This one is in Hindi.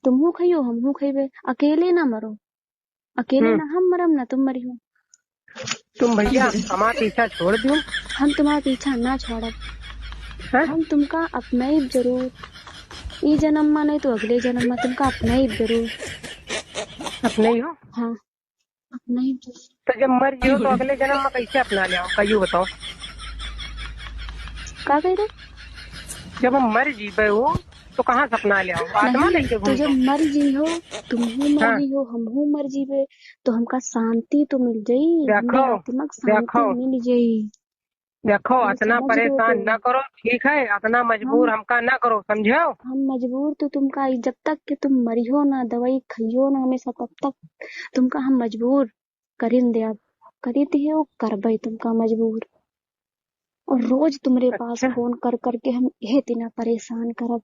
तुमहू खइयो हमहू खइबे, अकेले ना मरो, अकेले हम्म। ना हम मरम ना तुम मरियो। तुम भैया हमारा पीछा छोड़ दूं? हम तुम्हारा पीछा ना छोड़ब, हैं? हम तुमका अपनाइब जरूर, ई जन्म में नहीं तो अगले जन्म में तुमका अपनाइब जरूर। अपने ही हो? हाँ अपनाइब जरूर। तो जब मर जियो तो अगले जन्म में कैसे अपना ले आओ, कहियो बताओ। का कह रहे? जब हम मर जीबे हो तो कहाँ से अपना ले आओ, आत्मा नहीं, लेके तो घूम जब दो। मर जी हो, तुमहू मर हाँ। जी हो हमहू मर जीबे, तो हमका शांति तो मिल जाई, हमरी देखो, आत्मक देखो, शांति मिल जाई। देखो, ये इतना समझ लो तो। परेशान न करो, ठीक है? इतना हम मजबूर हमका न करो, समझो? हम मजबूर तो तुमका जब तक कि तुम मरियो ना, दवाई खाइयो ना हमेशा, तब तक तुमका हम मजबूर करिन दे, अब करी दियो करबई तुमका मजबूर। और रोज तुमरे पास अच्छा। फोन कर करके हम यह इतना परेशान करब।